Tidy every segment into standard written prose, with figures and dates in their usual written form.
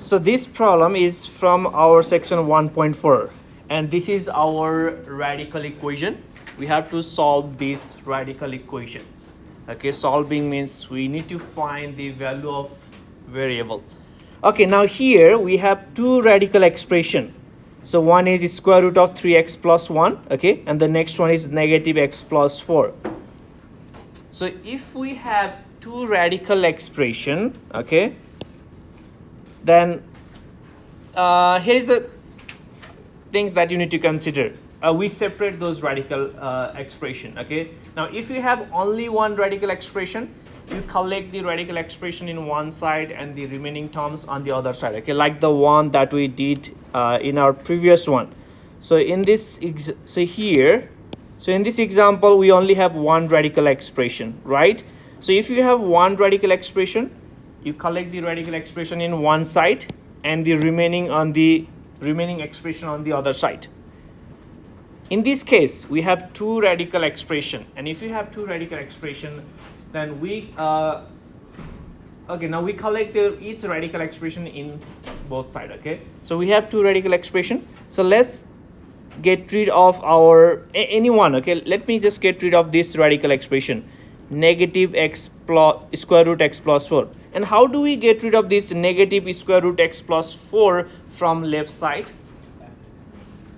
So this problem is from our section 1.4 and this is our radical equation. We have to solve this radical equation. Okay, solving means we need to find the value of variable. Okay, now here we have two radical expression. So one is square root of 3x plus 1, okay, and the next one is negative x plus 4. So if we have two radical expression, okay, then here is the things that you need to consider. We separate those radical expression, okay. Now if you have only one radical expression, you collect the radical expression in one side and the remaining terms on the other side, okay, like the one that we did in our previous one. So in this in this example we only have one radical expression, right? So if you have one radical expression, you collect the radical expression in one side and the remaining expression on the other side. In this case, we have two radical expression, and if you have two radical expression, then we now we collect each radical expression in both sides. Okay, so we have two radical expression. So let's get rid of our any one. Okay, let me just get rid of this radical expression, negative x plus square root x plus 4. And how do we get rid of this negative square root x plus 4 from left side?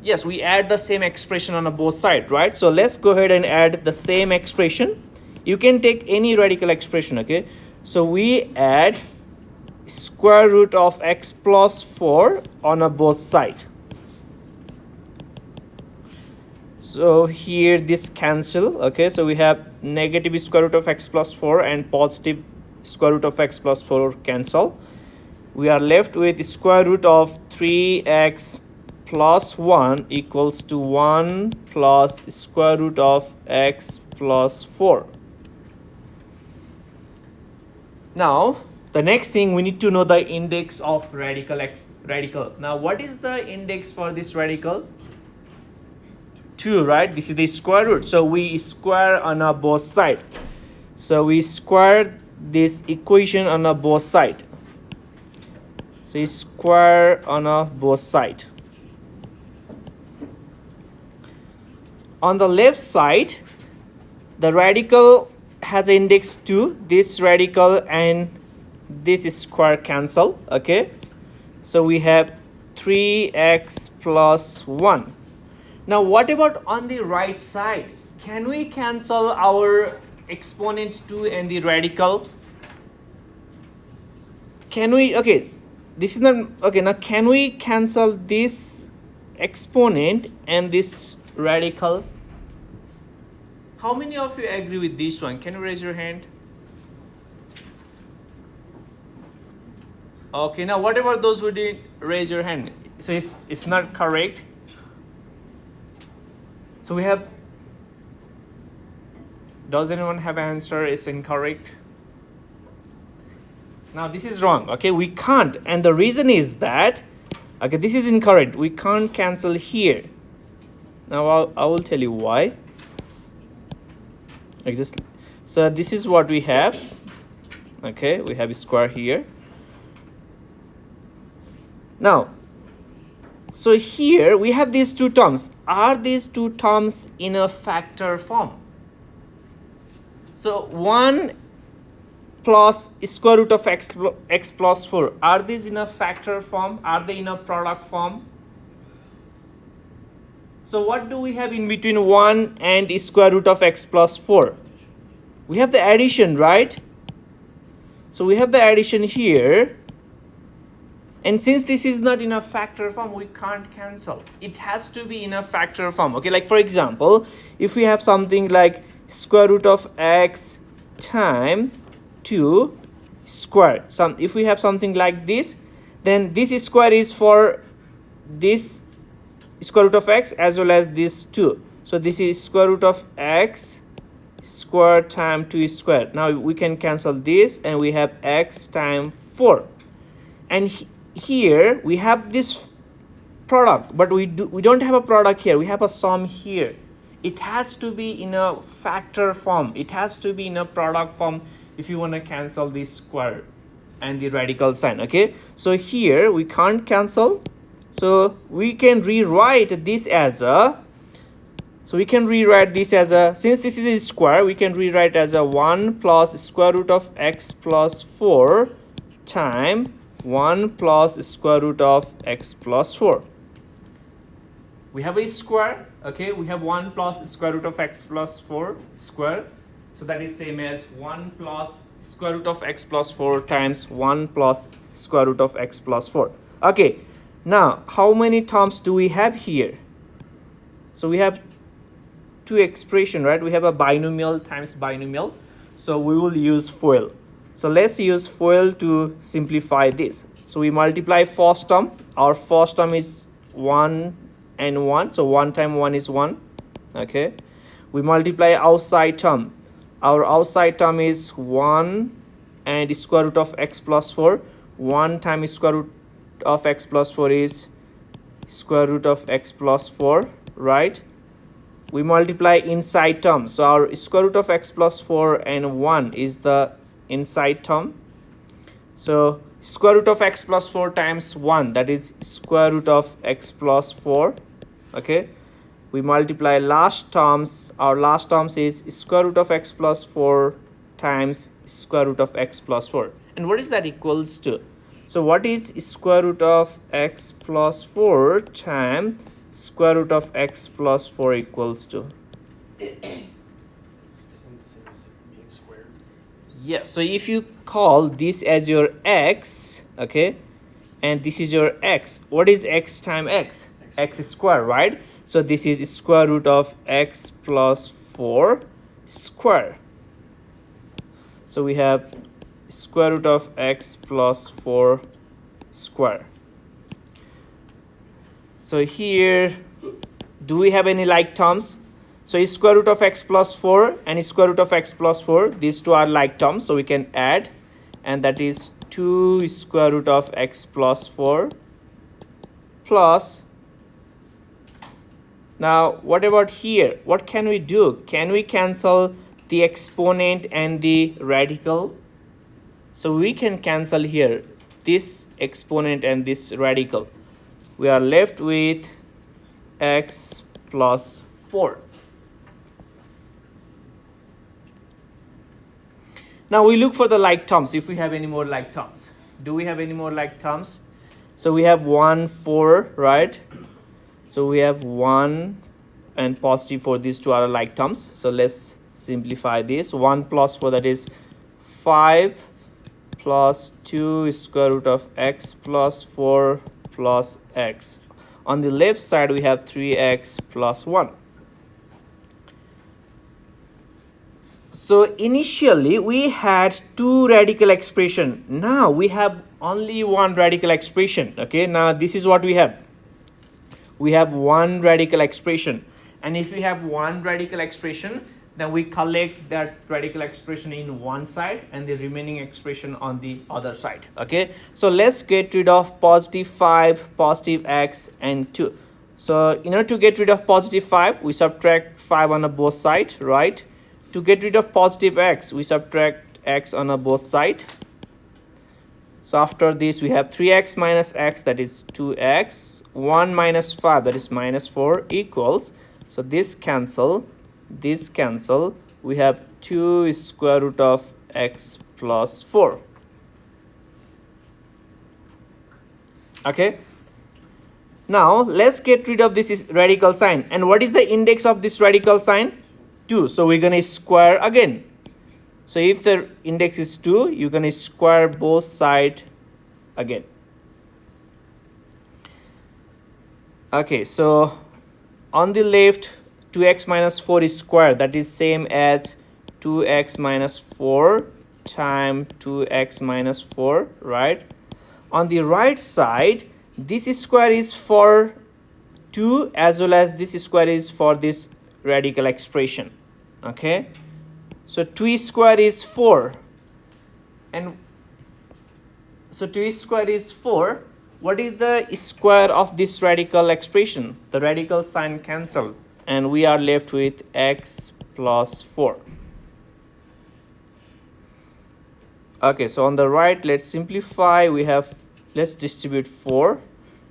Yes, we add the same expression on both sides, right? So let's go ahead and add the same expression. You can take any radical expression, okay? So we add square root of x plus 4 on both sides. So here this cancel, okay? So we have negative square root of x plus 4 and positive square root of x plus 4 cancel. We are left with square root of 3x plus 1 equals to 1 plus square root of x plus 4. Now the next thing, we need to know the index of radical. Now what is the index for this radical? 2, right? This is the square root, so we square on both sides. So we square this equation on both sides. So you square on both sides. On the left side, the radical has index 2. This radical and this square cancel, okay? So we have 3x plus 1. Now what about on the right side? Can we cancel our exponent 2 and the radical? Can we, okay, this is not, okay, now can we cancel this exponent and this radical? How many of you agree with this one? Can you raise your hand? Okay, now what about those who didn't raise your hand? So it's not correct. So we have, does anyone have an answer? It's incorrect. Now this is wrong, okay? We can't, and the reason is that, okay, this is incorrect. We can't cancel here. Now I will tell you why. Like this. So this is what we have. Okay, we have a square here. Now, so here we have these two terms. Are these two terms in a factor form? So 1 plus square root of x plus 4. Are these in a factor form? Are they in a product form? So what do we have in between 1 and square root of x plus 4? We have the addition, right? So we have the addition here. And since this is not in a factor form, we can't cancel. It has to be in a factor form. Okay, like for example, if we have something like square root of x times 2 square. If we have something like this, then this square is for this square root of x as well as this 2. So this is square root of x square times 2 square. Now we can cancel this and we have x times 4. And here we have this product, but we don't have a product here. We have a sum here. It has to be in a factor form. It has to be in a product form if you want to cancel this square and the radical sign. Okay, so here we can't cancel, so we can rewrite this as a, since this is a square, we can rewrite as a 1 plus square root of x plus 4 times 1 plus square root of x plus 4. We have a square, okay, we have 1 plus square root of x plus 4 square, so that is same as 1 plus square root of x plus 4 times 1 plus square root of x plus 4. Okay, now how many terms do we have here? So we have two expression, right? We have a binomial times binomial, so we will use FOIL. So let's use FOIL to simplify this. So we multiply first term. Our first term is 1 and 1, so 1 times 1 is 1. Okay, we multiply outside term. Our outside term is 1 and square root of x plus 4. 1 times square root of x plus 4 is square root of x plus 4, right? We multiply inside term, so our square root of x plus 4 and 1 is the inside term. So square root of x plus 4 times 1, that is square root of x plus 4. Okay, we multiply last terms. Our last terms is square root of x plus 4 times square root of x plus 4. And what is that equals to? So what is square root of x plus 4 times square root of x plus 4 equals to? Yes, so if you call this as your x, okay, and this is your x, what is x times x? X square, right? So this is square root of x plus 4 square. So we have square root of x plus 4 square. So here, do we have any like terms? So square root of x plus 4 and square root of x plus 4, these two are like terms, so we can add, and that is 2 square root of x plus 4 plus. Now what about here? What can we do? Can we cancel the exponent and the radical? So we can cancel here this exponent and this radical. We are left with x plus 4. Now we look for the like terms, if we have any more like terms. Do we have any more like terms? So we have 1, 4, right? So we have 1 and positive 4, these two are like terms. So let's simplify this. 1 plus 4, that is 5 plus 2 square root of x plus 4 plus x. On the left side we have 3x plus 1. So initially we had two radical expression. Now we have only one radical expression. Okay, now this is what we have. We have one radical expression, and if we have one radical expression, then we collect that radical expression in one side and the remaining expression on the other side. Okay, so let's get rid of positive 5, positive x, and 2. So in order to get rid of positive 5, we subtract 5 on both sides, right? To get rid of positive x, we subtract x on both sides. So after this we have 3x minus x, that is 2x, 1 minus 5, that is minus 4, equals, so this cancel, we have 2 square root of x plus 4. Okay, now let's get rid of this radical sign. And what is the index of this radical sign? 2. So we're gonna square again. So if the index is 2, you're gonna square both sides again. Okay, so on the left, 2x minus 4 is square, that is same as 2x minus 4 times 2x minus 4, right? On the right side, this square is for 2 as well as this square is for this radical expression. Okay, so 2 square is 4, and so 2 square is 4. What is the square of this radical expression? The radical sign cancel, and we are left with x plus 4. Okay, so on the right, let's simplify. Let's distribute 4.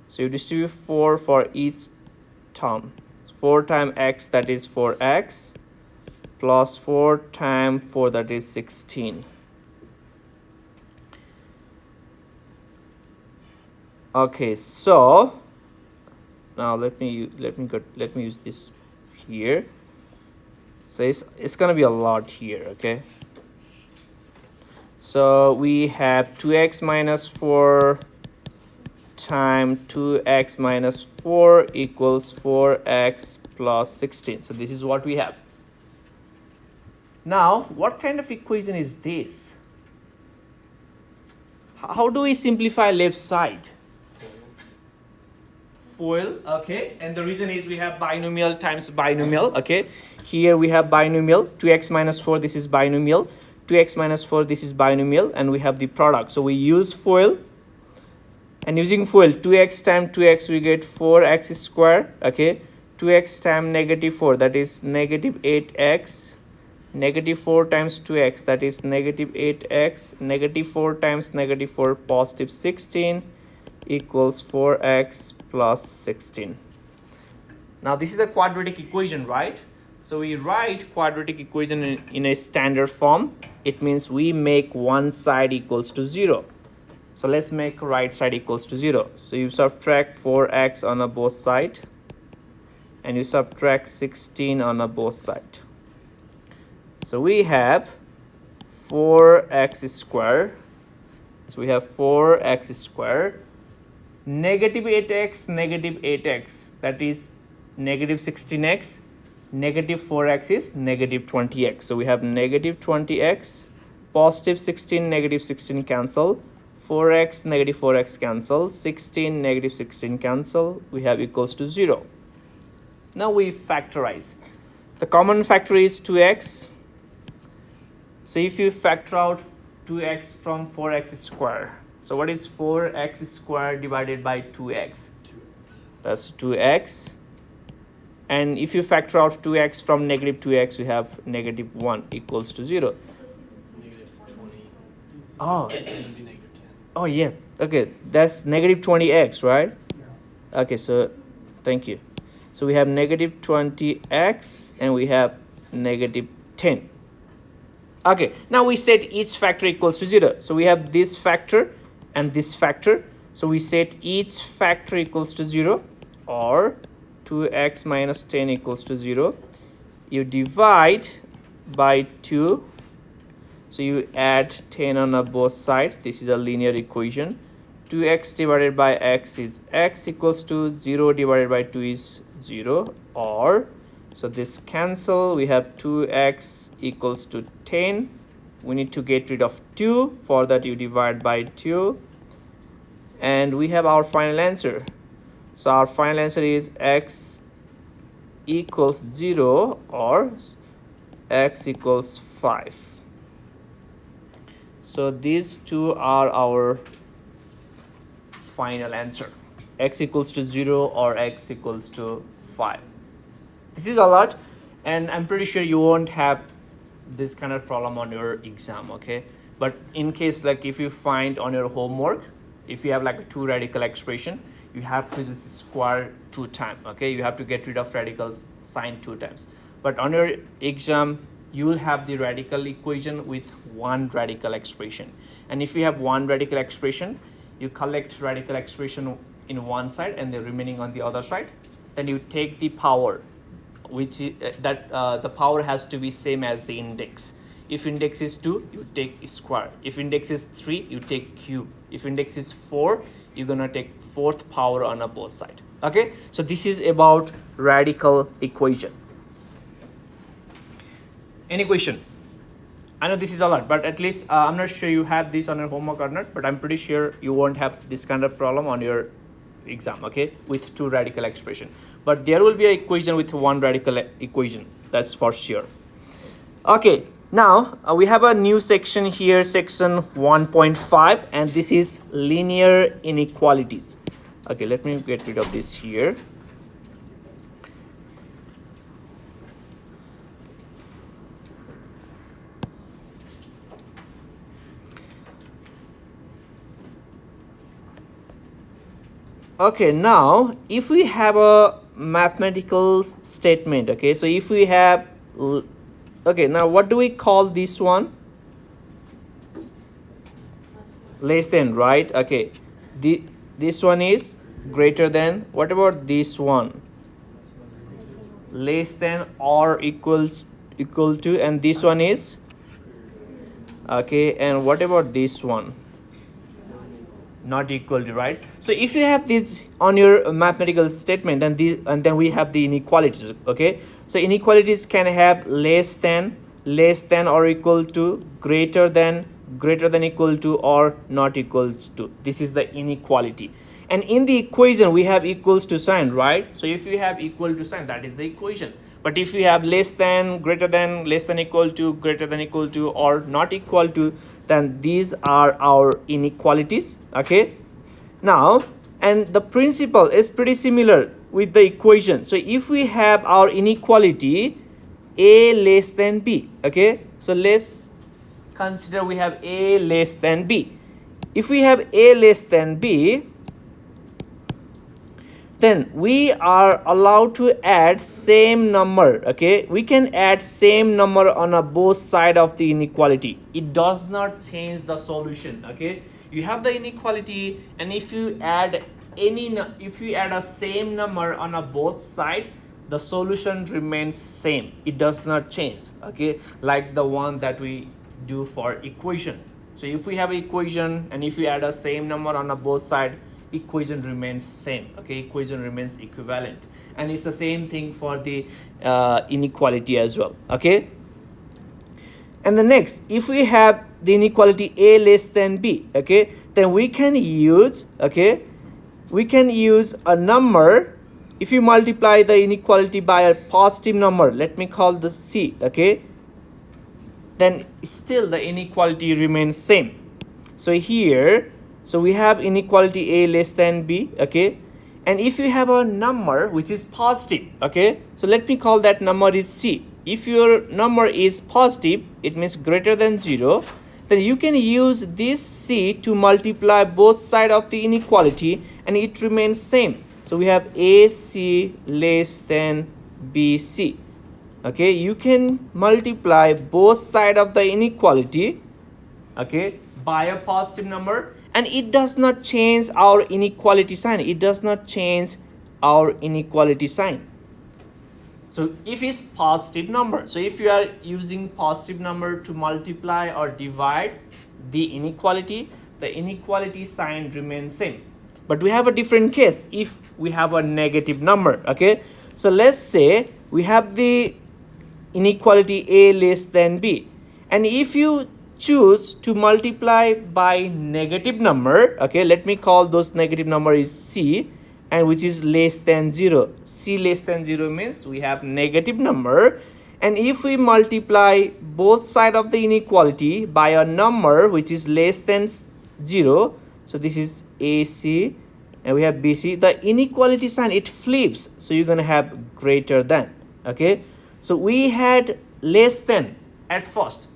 So you distribute 4 for each term. 4 times x, that is 4x, plus 4 times 4, that is 16. Okay, so now let me use this here. So it's gonna be a lot here. Okay, so we have 2x minus 4 times 2x minus 4 equals 4x plus 16. So this is what we have. Now, what kind of equation is this? How do we simplify left side? FOIL, okay, and the reason is we have binomial times binomial. Okay, here we have binomial, 2x minus 4, this is binomial, 2x minus 4, this is binomial, and we have the product. So we use FOIL, and using FOIL, 2x times 2x, we get 4x square. Okay, 2x times negative 4, that is negative 8x, negative 4 times 2x, that is negative 8x, negative 4 times negative 4, positive 16, equals 4x plus 16. Now this is a quadratic equation, right? So we write quadratic equation in a standard form. It means we make one side equals to 0. So let's make right side equals to 0. So you subtract 4x on a both side, and you subtract 16 on a both side. So we have 4x square. So we have 4x square, negative 8x, negative 8x, that is negative 16x, negative 4x is negative 20x. So we have negative 20x, positive 16, negative 16 cancel, 4x, negative 4x cancel, 16, negative 16 cancel, we have equals to 0. Now we factorize. The common factor is 2x. So if you factor out 2x from 4x square, so what is 4x square divided by 2x? That's 2x. And if you factor out 2x from negative 2x, we have negative 1 equals to 0. Negative 20. Oh, And then be negative 10. oh yeah. Okay, that's negative 20x, right? Yeah. Okay, so thank you. So we have negative 20x and we have negative 10. Okay, now we set each factor equals to 0. So we have this factor and this factor. So we set each factor equals to 0, or 2x minus 10 equals to 0. You divide by 2. So you add 10 on both sides. This is a linear equation. 2x divided by x is x equals to 0 divided by 2 is 0, or so this cancel. We have 2x equals to 10. We need to get rid of 2. For that you divide by 2. And we have our final answer. So our final answer is x equals 0 or x equals 5. So these two are our final answer. X equals to 0 or x equals to 5. This is a lot, and I'm pretty sure you won't have this kind of problem on your exam, okay? But in case, like if you find on your homework, if you have like a 2 radical expression, you have to just square 2 times, okay? You have to get rid of radical sign 2 times. But on your exam, you will have the radical equation with 1 radical expression. And if you have 1 radical expression, you collect radical expression in one side and the remaining on the other side. Then you take the power, which is the power has to be same as the index. If index is 2, you take square. If index is 3, you take cube. If index is 4, you're gonna take 4th power on a both side. Okay, so this is about radical equation. Any question? I know this is a lot, but at least I'm not sure you have this on your homework or not, but I'm pretty sure you won't have this kind of problem on your exam, okay, with 2 radical expression. But there will be an equation with 1 radical equation, that's for sure. Okay, now we have a new section here, section 1.5, and this is linear inequalities. Okay, let me get rid of this here. Okay, now if we have a mathematical statement, okay, so if we have okay, now what do we call this one? Less than, right? Okay, this one is greater than. What about this one? Less than or equal to, and this one is okay, and what about this one? Not equal to, right? So if you have this on your mathematical statement, and then we have the inequalities, okay? So inequalities can have less than or equal to, greater than equal to, or not equal to. This is the inequality. And in the equation we have equals to sign, right? So if you have equal to sign, that is the equation. But if you have less than, greater than, less than equal to, greater than equal to, or not equal to, then these are our inequalities. Okay, now, and the principle is pretty similar with the equation. So if we have our inequality a less than b, okay, so let's consider we have a less than b. If we have a less than b, then we are allowed to add same number. Okay, we can add same number on a both side of the inequality. It does not change the solution. Okay, you have the inequality, and if you add a same number on a both side, the solution remains same. It does not change. Okay, like the one that we do for equation. So if we have an equation, and if you add a same number on a both side, equation remains same. Okay, equation remains equivalent, and it's the same thing for the inequality as well. Okay, and the next, if we have the inequality a less than b, okay, then we can use a number. If you multiply the inequality by a positive number, let me call this c, okay, then still the inequality remains same. So here, so we have inequality a less than b, okay, and if you have a number which is positive, okay, so let me call that number is c. If your number is positive, it means greater than 0, then you can use this c to multiply both sides of the inequality, and it remains same. So we have ac less than bc. Okay, you can multiply both sides of the inequality, okay, by a positive number, and it does not change our inequality sign. It does not change our inequality sign. So if it's positive number, so if you are using positive number to multiply or divide the inequality sign remains same. But we have a different case if we have a negative number. Okay, so let's say we have the inequality a less than b, and if you choose to multiply by negative number, okay, let me call those negative number is c, and which is less than 0. C less than 0 means we have negative number, and if we multiply both sides of the inequality by a number which is less than 0, so this is ac and we have bc, the inequality sign, it flips, so you're gonna have greater than. Okay, so we had less than at first,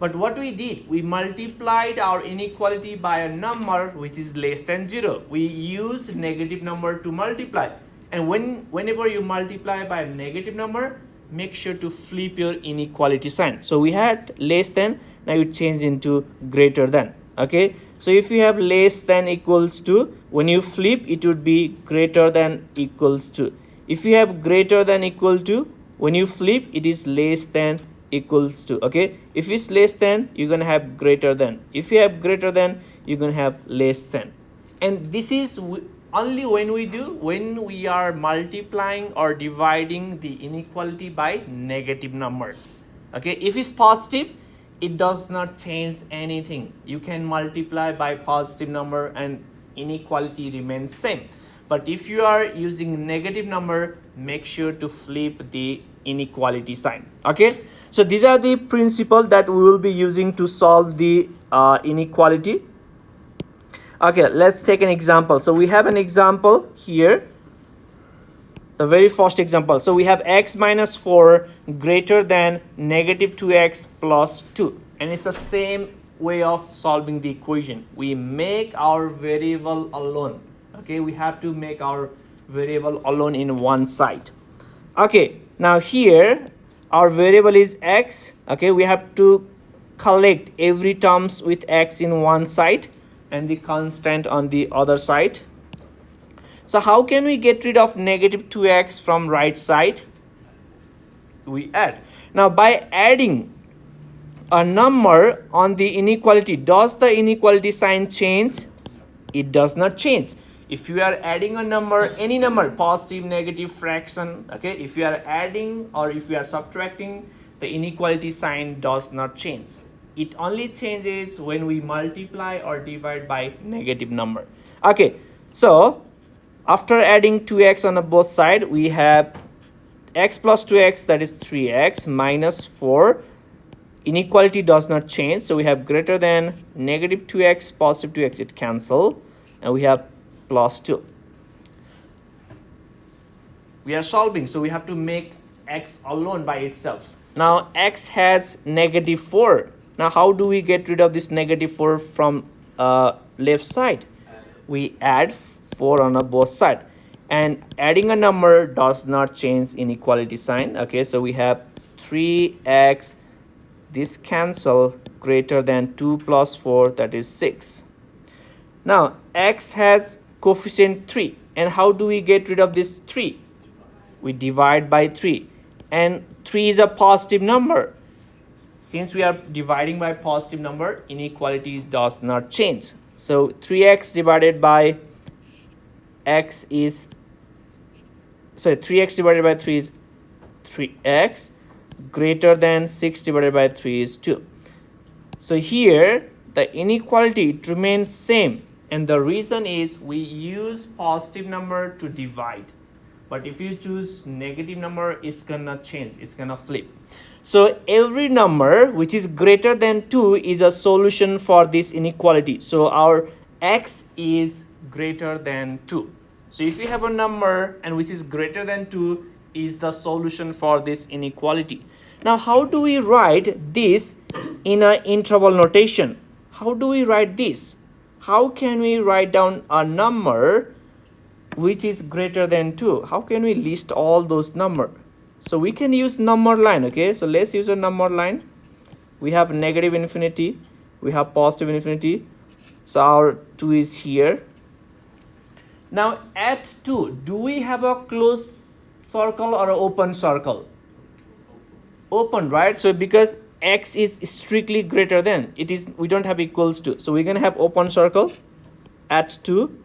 but what we did, we multiplied our inequality by a number which is less than 0. We use negative number to multiply, and whenever you multiply by a negative number, make sure to flip your inequality sign. So we had less than, now you change into greater than. Okay, so if you have less than equals to, when you flip, it would be greater than equals to. If you have greater than equal to, when you flip, it is less than equals to. Okay, if it's less than, you're gonna have greater than. If you have greater than, you're gonna have less than. And this is only when we are multiplying or dividing the inequality by negative number. Okay, if it's positive, it does not change anything. You can multiply by positive number and inequality remains same. But if you are using negative number, make sure to flip the inequality sign. Okay, so these are the principles that we will be using to solve the inequality. Okay, let's take an example. So we have an example here, the very first example. So we have x minus 4 greater than negative 2x plus 2, and it's the same way of solving the equation. We make our variable alone. Okay, we have to make our variable alone in one side. Okay, now here our variable is x. Okay, we have to collect every terms with x in one side and the constant on the other side. So how can we get rid of negative 2x from right side? We add. Now by adding a number on the inequality, does the inequality sign change? It does not change. If you are adding a number, any number, positive, negative, fraction, okay, if you are adding or if you are subtracting, the inequality sign does not change. It only changes when we multiply or divide by negative number. Okay, so after adding 2x on both sides, we have x plus 2x, that is 3x, minus 4. Inequality does not change, so we have greater than negative 2x, positive 2x, it cancel, and we have plus 2. We are solving, so we have to make x alone by itself. Now x has negative 4. Now how do we get rid of this negative 4 from left side? We add 4 on both sides, and adding a number does not change inequality sign. Okay, so we have 3x, this cancel, greater than 2 plus 4, that is 6. Now x has coefficient 3, and how do we get rid of this 3? We divide by 3, and 3 is a positive number. Since we are dividing by positive number, inequality does not change. So 3x divided by x is, so 3x divided by 3 is 3x, greater than 6 divided by 3 is 2. So here the inequality, it remains same, and the reason is we use positive number to divide, but if you choose negative number, it's gonna change, it's gonna flip. So every number which is greater than 2 is a solution for this inequality. So our x is greater than 2. So if you have a number and which is greater than 2 is the solution for this inequality. Now how do we write this in an interval notation? How do we write this? How can we write down a number which is greater than 2? How can we list all those numbers? So we can use number line. Okay, so let's use a number line. We have negative infinity, we have positive infinity, so our 2 is here. Now at 2, do we have a closed circle or an open circle? Open, right? So because x is strictly greater than, it is, we don't have equals to, so we're gonna have open circle at 2.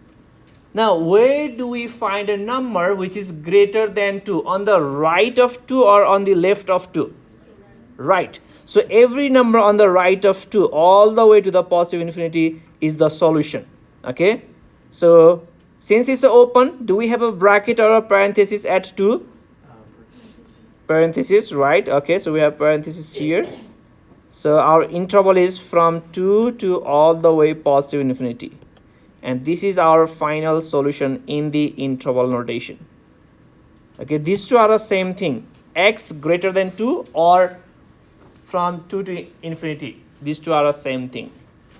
Now where do we find a number which is greater than 2? On the right of 2 or on the left of 2? Right. So every number on the right of 2 all the way to the positive infinity is the solution. Okay, so since it's open, do we have a bracket or a parenthesis at 2? Parenthesis, right? Okay, so we have parenthesis here. So our interval is from 2 to all the way positive infinity, and this is our final solution in the interval notation. Okay, these two are the same thing, x greater than 2 or from 2 to infinity, these two are the same thing.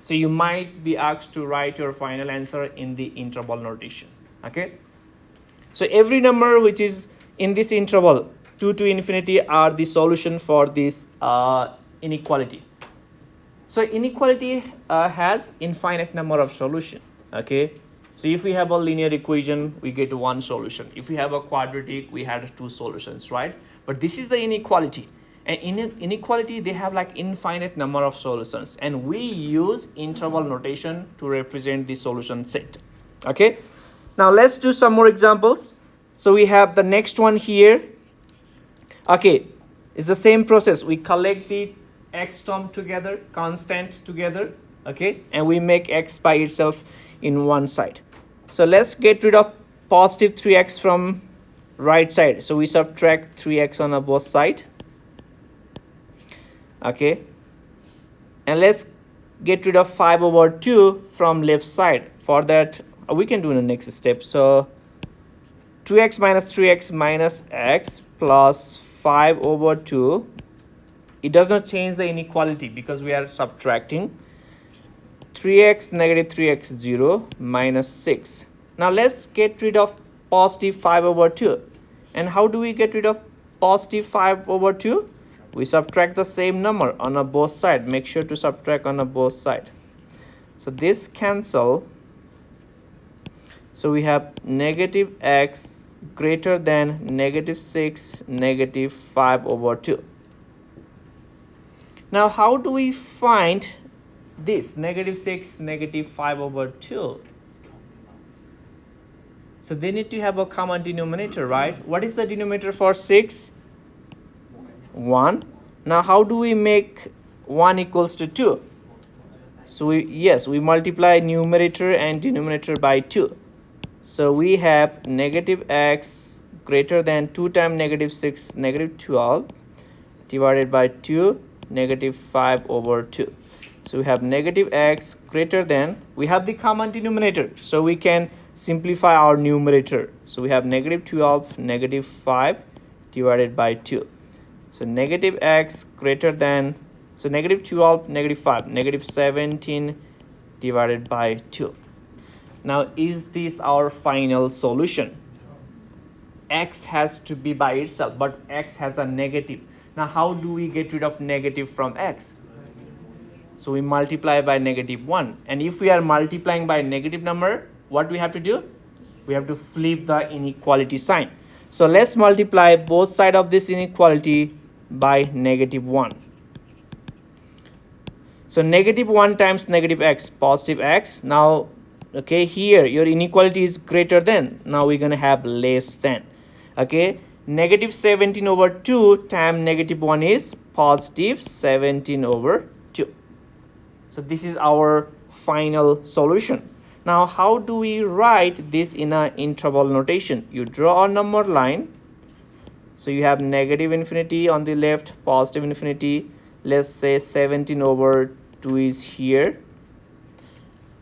So you might be asked to write your final answer in the interval notation. Okay, so every number which is in this interval 2 to infinity are the solution for this inequality. So inequality has infinite number of solution. Okay, so if we have a linear equation, we get one solution. If we have a quadratic, we have 2 solutions, right? But this is the inequality, and in inequality they have like infinite number of solutions, and we use interval notation to represent the solution set. Okay, now let's do some more examples. So we have the next one here. Okay, it's the same process. We collect the x term together, constant together, okay, and we make x by itself in one side. So let's get rid of positive 3x from right side. So we subtract 3x on both sides. Okay, and let's get rid of 5 over 2 from left side. For that we can do in the next step. So 2x minus 3x minus x plus 5 over 2. It does not change the inequality because we are subtracting. 3x negative 3x 0 minus 6. Now let's get rid of positive 5 over 2. And how do we get rid of positive 5 over 2? We subtract the same number on a both side. Make sure to subtract on a both side. So this cancel. So we have negative x greater than negative 6, negative 5 over 2. Now how do we find this negative 6, negative 5 over 2? So they need to have a common denominator, right? What is the denominator for 6? 1. Now how do we make 1 equals to 2? So we multiply numerator and denominator by 2. So we have negative x greater than 2 times negative 6, negative 12 divided by 2, negative 5 over 2. So we have negative x greater than, we have the common denominator, so we can simplify our numerator. So we have negative 12, negative 5 divided by 2. So negative x greater than, so negative 12, negative 5, negative 17 divided by 2. Now is this our final solution? X has to be by itself, but x has a negative. Now how do we get rid of negative from x? So we multiply by negative 1. And if we are multiplying by negative number, what we have to do? We have to flip the inequality sign. So let's multiply both sides of this inequality by negative 1. So negative 1 times negative x, positive x. Now, okay, here your inequality is greater than. Now we're going to have less than. Okay, negative 17 over 2 times negative 1 is positive 17 over 2. So this is our final solution. Now how do we write this in an interval notation? You draw a number line. So you have negative infinity on the left, positive infinity. Let's say 17 over 2 is here.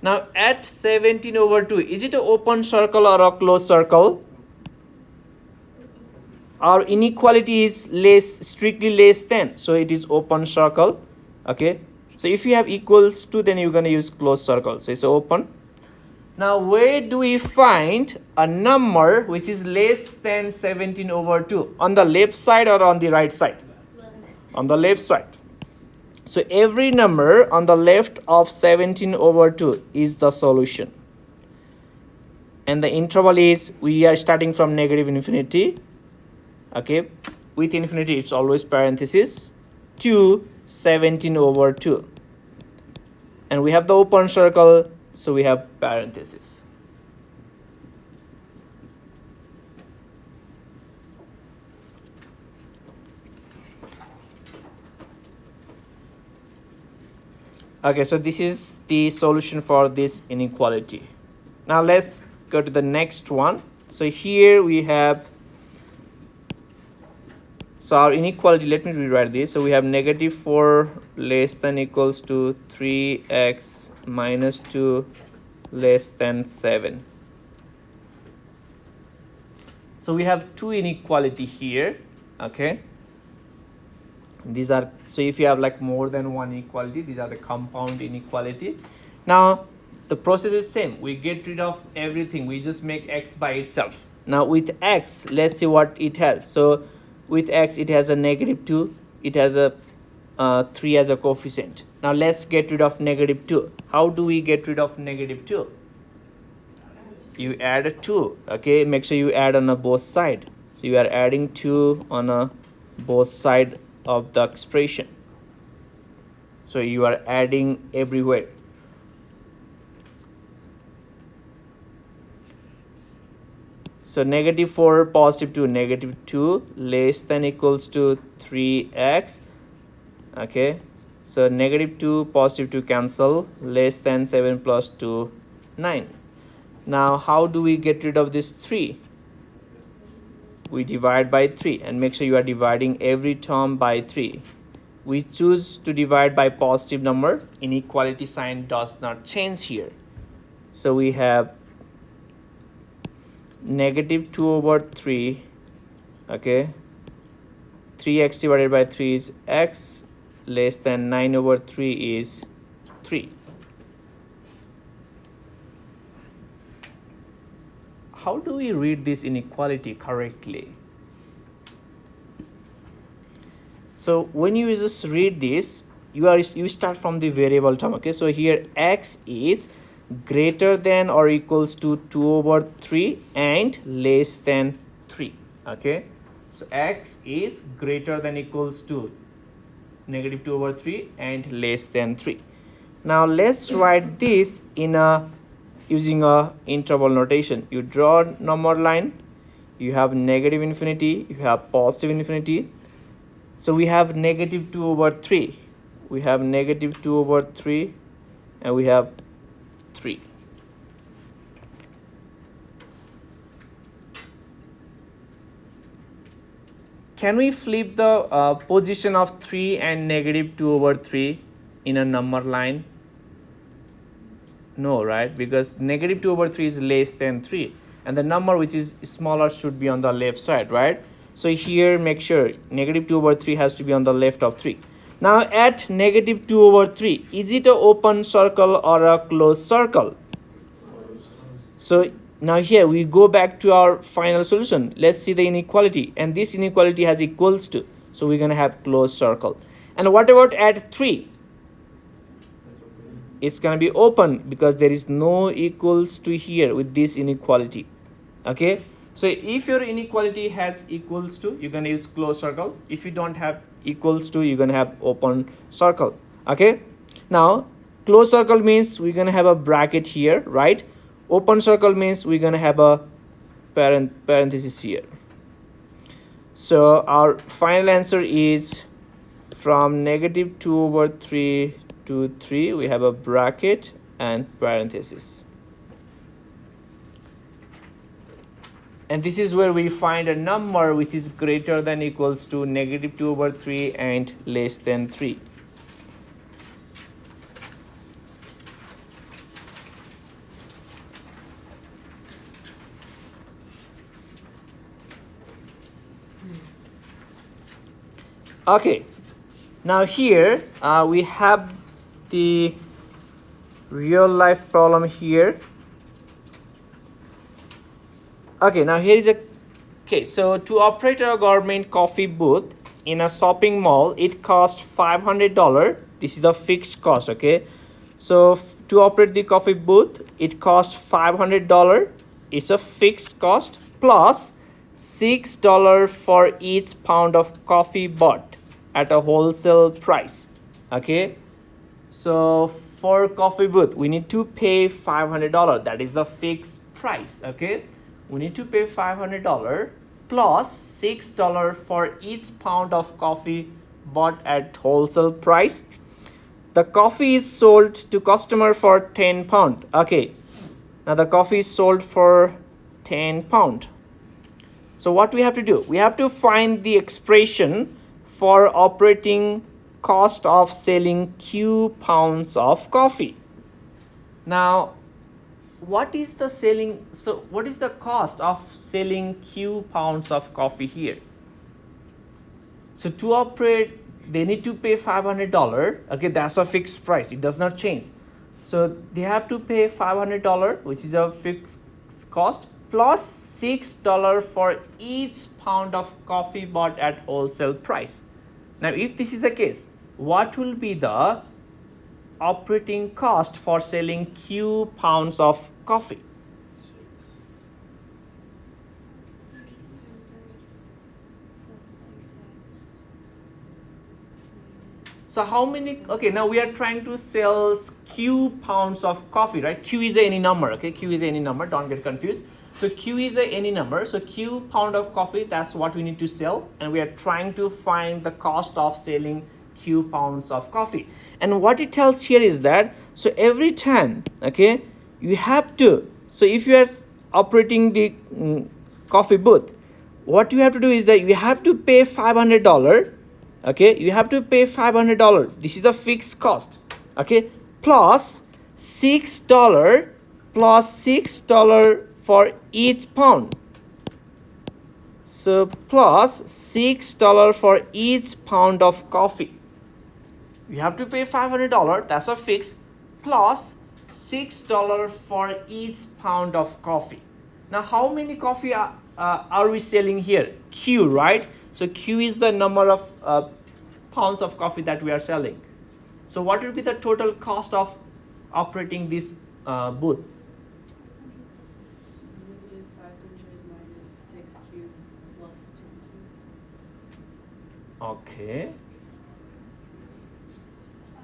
Now at 17 over 2, is it an open circle or a closed circle? Our inequality is strictly less than, so it is open circle. Okay, so if you have equals to, then you're going to use closed circle. So it's open. Now where do we find a number which is less than 17 over 2? On the left side or on the right side? On the left side. So every number on the left of 17 over 2 is the solution. And the interval is, we are starting from negative infinity. Okay, with infinity it's always parenthesis, to 17 over 2. And we have the open circle, so we have parenthesis. Okay, so this is the solution for this inequality. Now let's go to the next one. So here we have, so our inequality, let me rewrite this. So we have negative 4 less than equals to 3x minus 2 less than 7. So we have two inequality here. Okay, these are, so if you have like more than one inequality, these are the compound inequality. Now the process is same. We get rid of everything, we just make x by itself. Now with x, let's see what it has. So with x, it has a negative 2, it has a 3 as a coefficient. Now let's get rid of negative 2. How do we get rid of negative 2? You add a 2. Okay, make sure you add on a both side. So you are adding 2 on a both side of the expression. So you are adding everywhere. So negative 4, positive 2, negative 2 less than equals to 3x. Okay, so negative 2, positive 2 cancel, less than 7 plus 2, 9. Now how do we get rid of this 3? We divide by 3, and make sure you are dividing every term by 3. We choose to divide by positive number. Inequality sign does not change here. So we have negative 2 over 3. Okay, 3x divided by 3 is x, less than 9 over 3 is 3. how do we read this inequality correctly? So when you just read this, you start from the variable term. Okay, so here x is greater than or equals to 2/3 and less than 3. Okay, so x is greater than equals to -2/3 and less than 3. Now let's write this in a using a interval notation. You draw a number line, you have negative infinity, you have positive infinity. So we have -2/3. We have -2/3 and we have 3. Can we flip the position of 3 and -2/3 in a number line? No, right? Because -2/3 is less than 3 and the number which is smaller should be on the left side, right? So here make sure -2/3 has to be on the left of 3. Now at -2/3, is it an open circle or a closed circle? So now here we go back to our final solution. Let's see the inequality, and this inequality has equals to, so we're gonna have closed circle. And what about at 3? It's gonna be open because there is no equals to here with this inequality. Okay, so if your inequality has equals to, you're gonna use closed circle. If you don't have equals to, you're gonna have open circle. Okay, now closed circle means we're gonna have a bracket here, right? Open circle means we're gonna have a parenthesis here. So our final answer is from -2/3 to 3, we have a bracket and parenthesis. And this is where we find a number which is greater than equals to -2/3 and less than 3. Okay, now here we have the real life problem here. Okay, now here is a case. So to operate a government coffee booth in a shopping mall, it costs $500. This is the fixed cost. Okay, so to operate the coffee booth, it costs $500. It's a fixed cost plus $6 for each pound of coffee bought at a wholesale price. Okay, so for coffee booth we need to pay $500. That is the fixed price. Okay, we need to pay $500 plus $6 for each pound of coffee bought at wholesale price. The coffee is sold to customer for 10 pound. Okay, now the coffee is sold for 10 pound. So what we have to do? We have to find the expression for operating cost of selling Q pounds of coffee. Now, what is the selling? So what is the cost of selling Q pounds of coffee here? So to operate, they need to pay $500. Okay, that's a fixed price. It does not change. So they have to pay $500, which is a fixed cost, plus $6 for each pound of coffee bought at wholesale price. Now, if this is the case, what will be the operating cost for selling Q pounds of coffee? 6. So how many? Okay, now we are trying to sell Q pounds of coffee, right? Q is any number. Okay, Q is any number. Don't get confused. So Q is any number. So Q pound of coffee, that's what we need to sell. And we are trying to find the cost of selling Q pounds of coffee. And what it tells here is that, so every time, okay, you have to, so if you are operating the coffee booth, what you have to do is that you have to pay $500. Okay, you have to pay $500. This is a fixed cost. Okay, plus $6 for each pound. So plus $6 for each pound of coffee. You have to pay $500. That's a fix, plus $6 for each pound of coffee. Now how many coffee are we selling here? Q, right? So Q is the number of pounds of coffee that we are selling. So what will be the total cost of operating this booth? Negative 500 minus 6Q plus 10Q. Okay.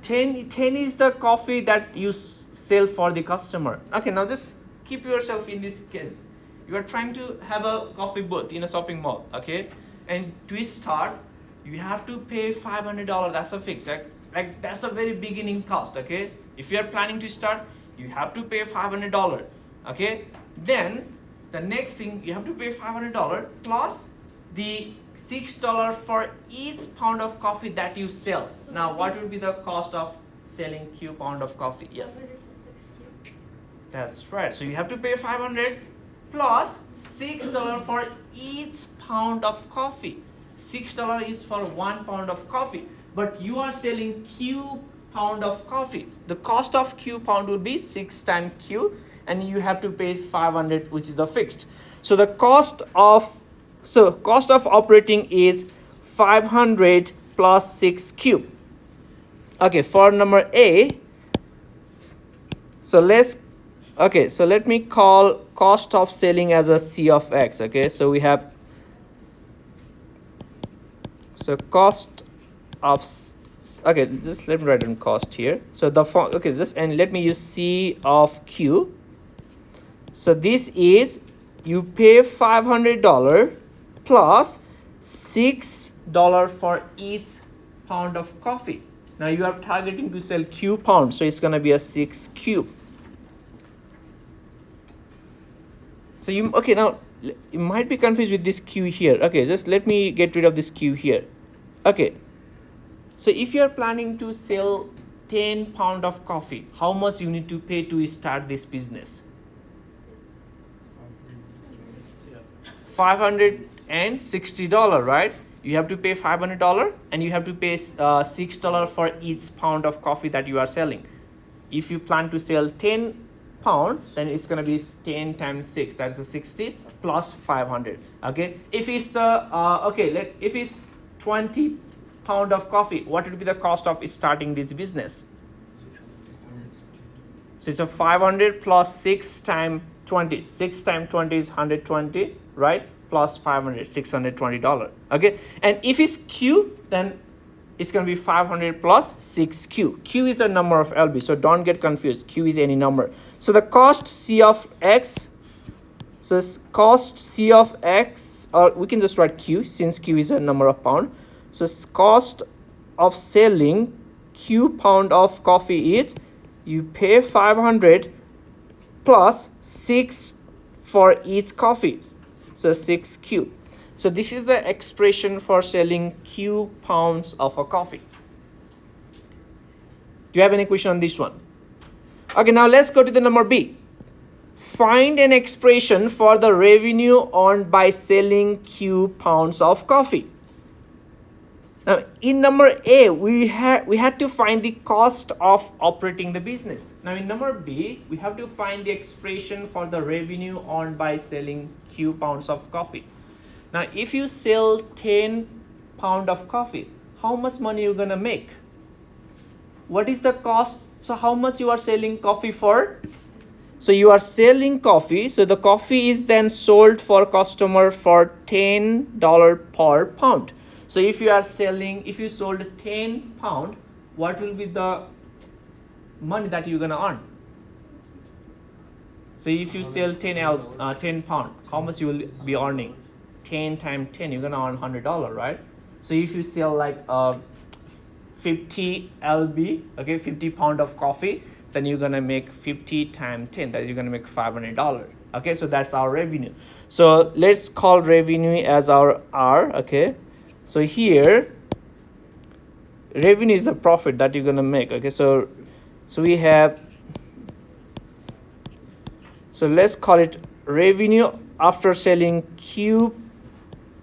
10 is the coffee that you sell for the customer. Okay, now just keep yourself in this case. You are trying to have a coffee booth in a shopping mall, okay? And to start, you have to pay $500. That's a fix. Like that's the very beginning cost, okay? If you are planning to start, you have to pay $500, okay? Then the next thing, you have to pay $500 plus the $6 for each pound of coffee that you sell. So Now, what will be the cost of selling Q pound of coffee? Yes, 500 plus 6Q. that's right. So you have to pay 500 plus $6 for each pound of coffee. $6 is for 1 pound of coffee, but you are selling Q pound of coffee. The cost of Q pound would be 6 times Q, and you have to pay 500, which is the fixed. So the cost of operating is 500 plus 6Q. Okay, for number A, so let me call cost of selling as a C of X. Okay, so we have, so cost of, okay, just let me write down cost here. So and let me use C of Q. So this is, you pay $500 plus $6 for each pound of coffee. Now you are targeting to sell Q pounds, so it's gonna be a 6Q. So now you might be confused with this Q here. Okay, just let me get rid of this Q here. Okay, so if you are planning to sell 10 pound of coffee, how much you need to pay to start this business? $560, right? You have to pay $500 and you have to pay $6 for each pound of coffee that you are selling. If you plan to sell 10 pound, then it's gonna be 10 times 6, that's a 60 plus 500. Okay, if it's if it's 20 pound of coffee, what would be the cost of starting this business? So it's a 500 plus 6 times 20. 6 times 20 is 120, right? Plus 500, $620. Okay, and if it's Q, then it's going to be 500 plus 6Q. Q is a number of LB, so don't get confused. Q is any number. So the cost C of X, so cost C of X, or we can just write Q since Q is a number of pound. So cost of selling Q pound of coffee is, you pay 500 plus 6 for each coffee, so 6Q. So this is the expression for selling Q pounds of a coffee. Do you have any question on this one? Okay, now let's go to the number B. Find an expression for the revenue earned by selling Q pounds of coffee. Now, in number A, we had to find the cost of operating the business. Now, in number B, we have to find the expression for the revenue earned by selling Q pounds of coffee. Now, if you sell 10 pound of coffee, how much money you're gonna make? What is the cost? So, how much you are selling coffee for? So, you are selling coffee. So, the coffee is then sold for customer for $10 per pound. So if you sold 10 pound, what will be the money that you're gonna earn? So if you sell 10 pound, how much you will be earning? 10 times 10, you're gonna earn $100, right? So if you sell like 50 LB, okay, 50 pound of coffee, then you're gonna make 50 times 10, that is, you're gonna make $500. Okay, so that's our revenue. So let's call revenue as our R, okay? So here, revenue is the profit that you're gonna make. Okay, so we have, so let's call it revenue after selling Q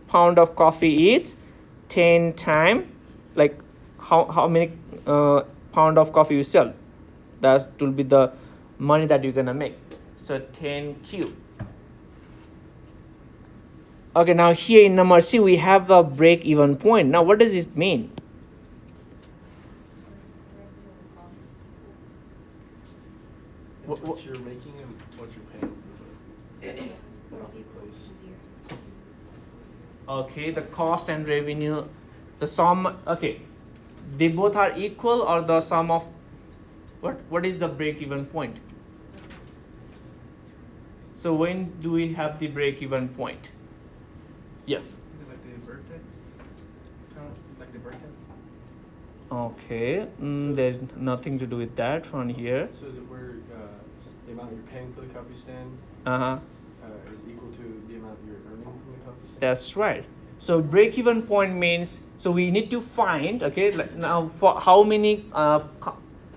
pound of coffee is 10 times, like how many pound of coffee you sell. That will be the money that you're gonna make. So 10Q. Okay, now here in number C, we have the break even point. Now, what does this mean? Revenue and cost is equal. It's Wh- what you're making and what you're paying for the Or copy equals place. to zero. Okay, the cost and revenue, the sum, okay, they both are equal, or the sum of, what is the break even point? So when do we have the break even point? Yes. Is it like the vertex? Kind of like the vertex? Okay, there's nothing to do with that from here. So is it where the amount you're paying for the copy stand Uh-huh. is equal to the amount you're earning from the copy stand? That's right. So break even point means, so we need to find, okay, like now for how many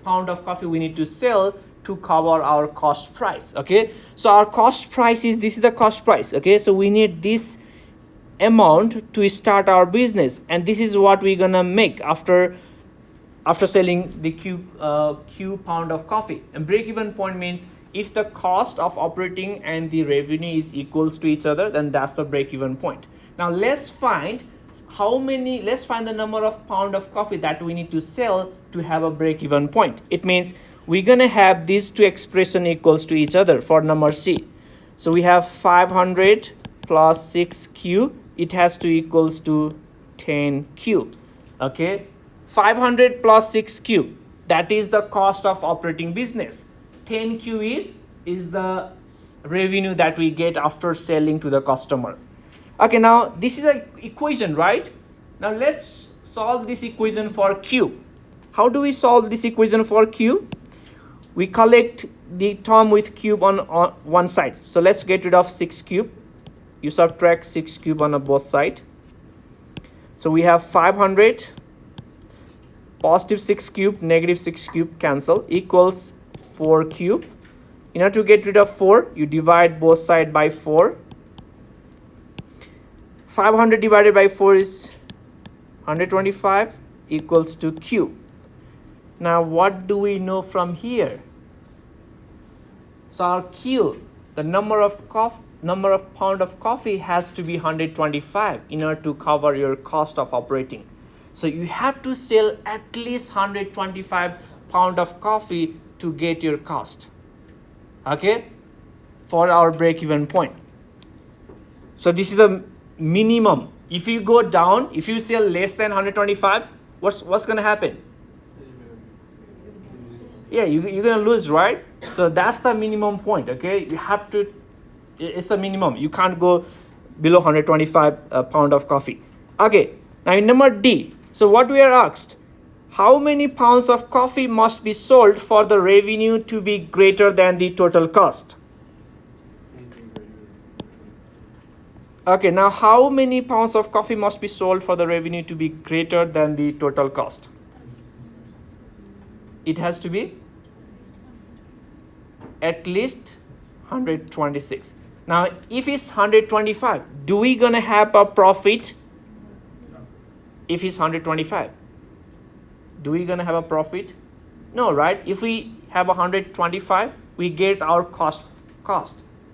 pound of coffee we need to sell to cover our cost price, okay? So our cost price is, this is the cost price, okay? So we need this amount to start our business, and this is what we're gonna make after selling the Q pound of coffee. And break even point means if the cost of operating and the revenue is equals to each other, then that's the break even point. Now let's find the number of pound of coffee that we need to sell to have a break even point. It means we're gonna have these two expression equals to each other for number C. So we have 500 plus 6Q, it has to equals to 10Q, okay? 500 plus 6Q, that is the cost of operating business. 10Q is the revenue that we get after selling to the customer. Okay, now this is an equation, right? Now let's solve this equation for Q. How do we solve this equation for Q? We collect the term with cube on one side. So let's get rid of 6 cube. You subtract 6 cube on both sides. So we have 500, positive 6 cube, negative 6 cube cancel, equals 4 cube. In order to get rid of 4, you divide both sides by 4. 500 divided by 4 is 125, equals to Q. Now what do we know from here? So our Q, the number of pound of coffee has to be 125 in order to cover your cost of operating. So you have to sell at least 125 pound of coffee to get your cost, okay, for our break-even point. So this is the minimum. If you go down, if you sell less than 125, what's going to happen? Yeah, you're going to lose, right? So that's the minimum point, okay? You have to, it's the minimum. You can't go below 125 pound of coffee. Okay, now in number D, so what we are asked, how many pounds of coffee must be sold for the revenue to be greater than the total cost? Anything greater than Okay, now how many pounds of coffee must be sold for the revenue to be greater than the total cost? It has to be at least 126. Now, if it's 125, do we gonna have a profit? If it's 125, do we gonna have a profit? No, right? If we have 125, we get our cost.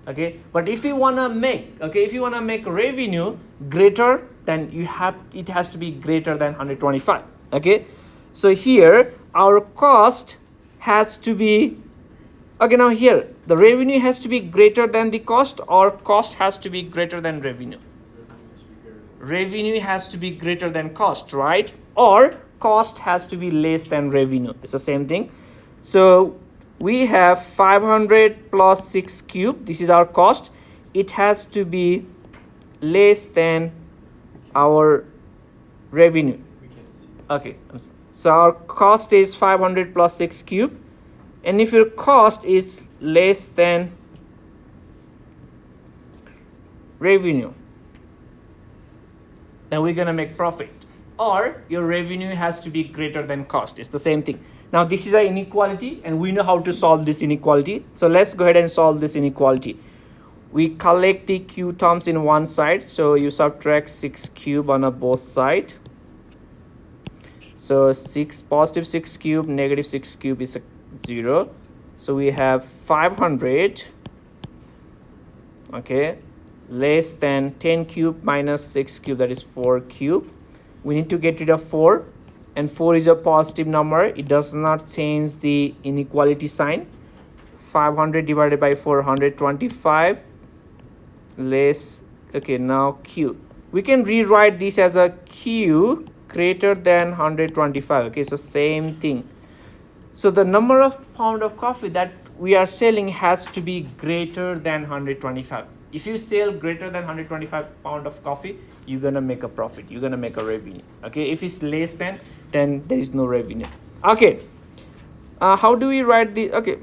Okay, but if you wanna make, revenue greater, then it has to be greater than 125. Okay, so here our cost has to be, okay, now here the revenue has to be greater than the cost, or cost has to be greater than revenue. Revenue has to be greater than cost, right? Or cost has to be less than revenue. It's the same thing. So we have 500 plus 6 cube. This is our cost. It has to be less than our revenue. We can't see. Okay, so our cost is 500 plus 6 cube. And if your cost is less than revenue, then we're gonna make profit. Or your revenue has to be greater than cost. It's the same thing. Now this is an inequality, and we know how to solve this inequality. So let's go ahead and solve this inequality. We collect the q terms in one side, so you subtract 6 cube on both sides. So 6 positive 6 cube, negative 6 cube is 0. So we have 500, okay, less than 10 cube minus 6 cube, that is 4 cube. We need to get rid of 4, and 4 is a positive number. It does not change the inequality sign. 500 divided by 4, 125 less, okay, now q. We can rewrite this as a q greater than 125. Okay, it's the same thing. So the number of pound of coffee that we are selling has to be greater than 125. If you sell greater than 125 pound of coffee, you're gonna make a profit, you're gonna make a revenue. Okay, if it's less than, then there is no revenue. Okay, how do we write the, okay,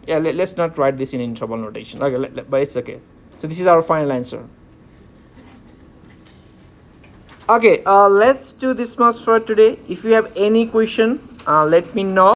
yeah, let's not write this in interval notation. Okay, but it's okay. So this is our final answer. Okay, let's do this much for today. If you have any question, let me know.